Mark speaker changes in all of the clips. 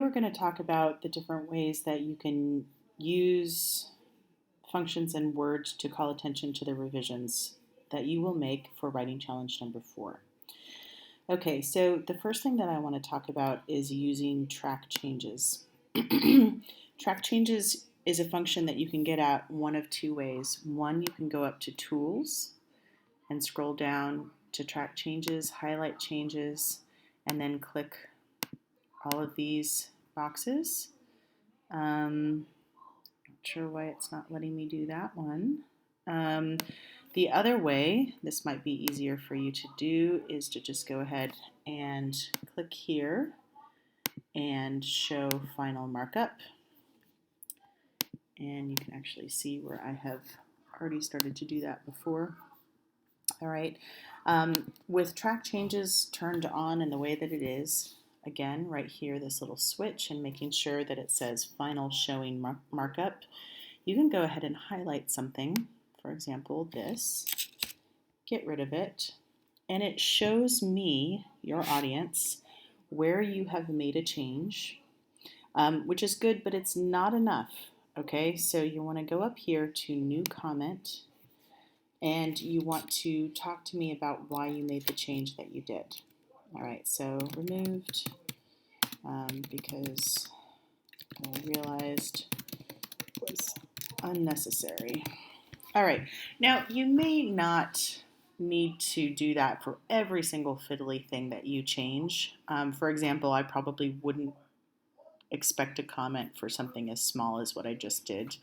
Speaker 1: We're going to talk about the different ways that you can use functions in Word to call attention to the revisions that you will make for writing challenge number 4. Okay, so the first thing that I want to talk about is using track changes. Track changes is a function that you can get at one of two ways. One, you can go up to Tools and scroll down to Track Changes, highlight Changes, and then click all of these boxes. Not sure why it's not letting me do that one. The other way, this might be easier for you to do, is to just go ahead and click here and show final markup. And you can actually see where I have already started to do that before. All right, with track changes turned on in the way that it is, again, right here, this little switch, and making sure that it says final showing markup, you can go ahead and highlight something, for example, this, get rid of it, and it shows me, your audience, where you have made a change, which is good, but it's not enough, okay? So you want to go up here to New Comment, and you want to talk to me about why you made the change that you did. All right, so removed because I realized it was unnecessary. All right, now you may not need to do that for every single fiddly thing that you change. For example, I probably wouldn't expect a comment for something as small as what I just did.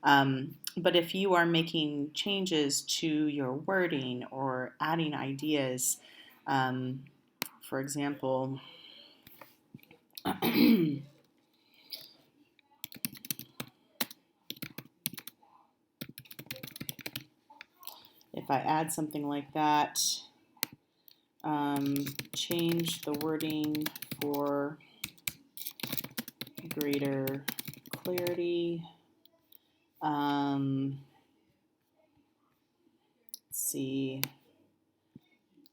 Speaker 1: But if you are making changes to your wording or adding ideas, for example, if I add something like that, change the wording for greater clarity. Let's see,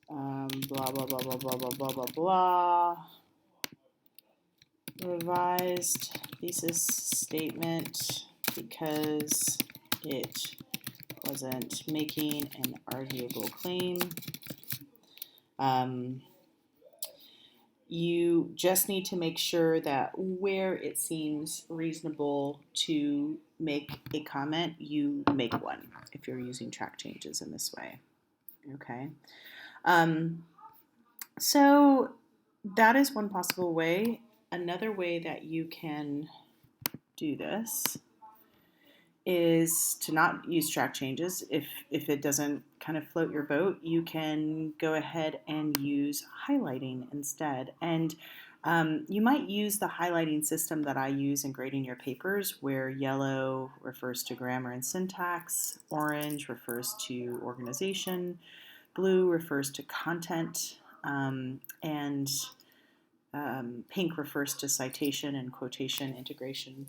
Speaker 1: blah, blah, blah, blah, blah, blah, blah, blah, blah. Revised thesis statement because it wasn't making an arguable claim. You just need to make sure that where it seems reasonable to make a comment, you make one if you're using track changes in this way. Okay. So that is one possible way. Another way that you can do this is to not use track changes. If it doesn't kind of float your boat, you can go ahead and use highlighting instead. And you might use the highlighting system that I use in grading your papers, where yellow refers to grammar and syntax, orange refers to organization, blue refers to content, and pink refers to citation and quotation integration.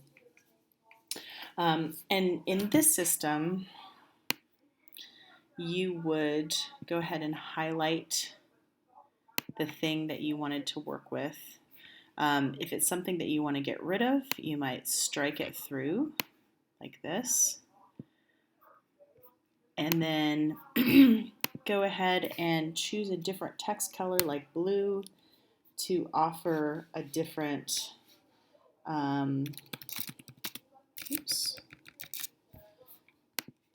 Speaker 1: And in this system, you would go ahead and highlight the thing that you wanted to work with. If it's something that you want to get rid of, you might strike it through like this. And then go ahead and choose a different text color like blue to offer a different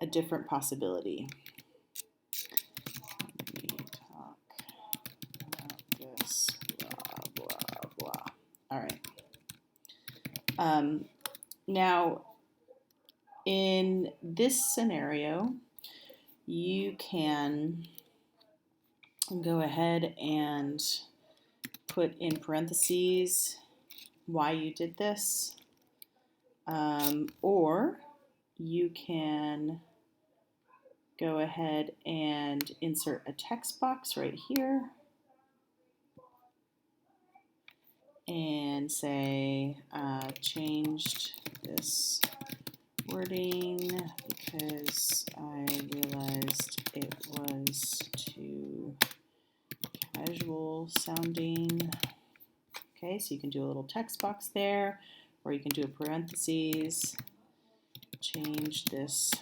Speaker 1: a different possibility. Let me talk about this, blah, blah, blah. All right. Now, in this scenario, you can go ahead and put in parentheses why you did this, or you can go ahead and insert a text box right here and say changed this wording because I realized it was too casual sounding. Okay, so you can do a little text box there, or you can do a parentheses, change this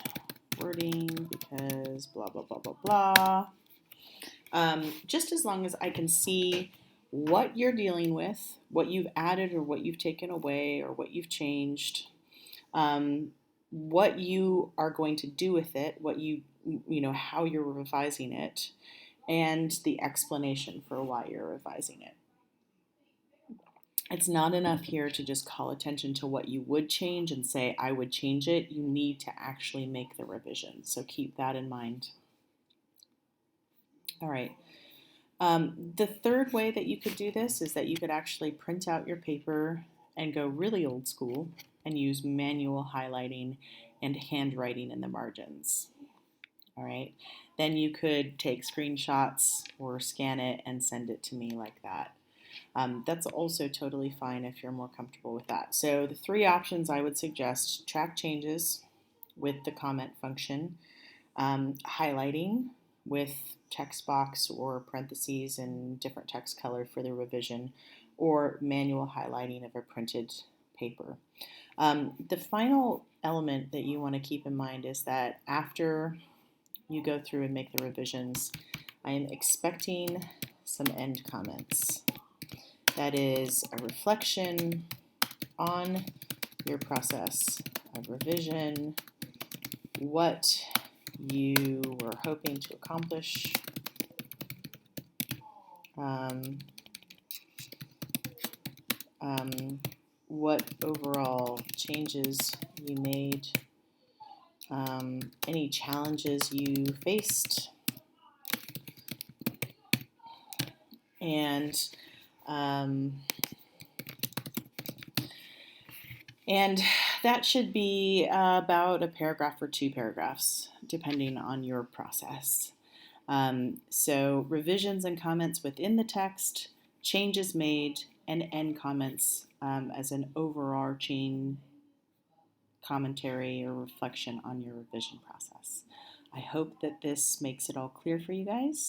Speaker 1: wording because blah, blah, blah, blah, blah. Just as long as I can see what you're dealing with, what you've added or what you've taken away or what you've changed, what you are going to do with it, how you're revising it, and the explanation for why you're revising it. It's not enough here to just call attention to what you would change and say, I would change it. You need to actually make the revision. So keep that in mind. All right. The third way that you could do this is that you could actually print out your paper and go really old school and use manual highlighting and handwriting in the margins. All right. Then you could take screenshots or scan it and send it to me like that. That's also totally fine if you're more comfortable with that. So the three options I would suggest: track changes with the comment function, highlighting with text box or parentheses and different text color for the revision, or manual highlighting of a printed paper. The final element that you want to keep in mind is that after you go through and make the revisions, I am expecting some end comments. That is a reflection on your process of revision, what you were hoping to accomplish, what overall changes you made, any challenges you faced, and that should be about a paragraph or 2 paragraphs, depending on your process. So revisions and comments within the text, changes made, and end comments as an overarching commentary or reflection on your revision process. I hope that this makes it all clear for you guys.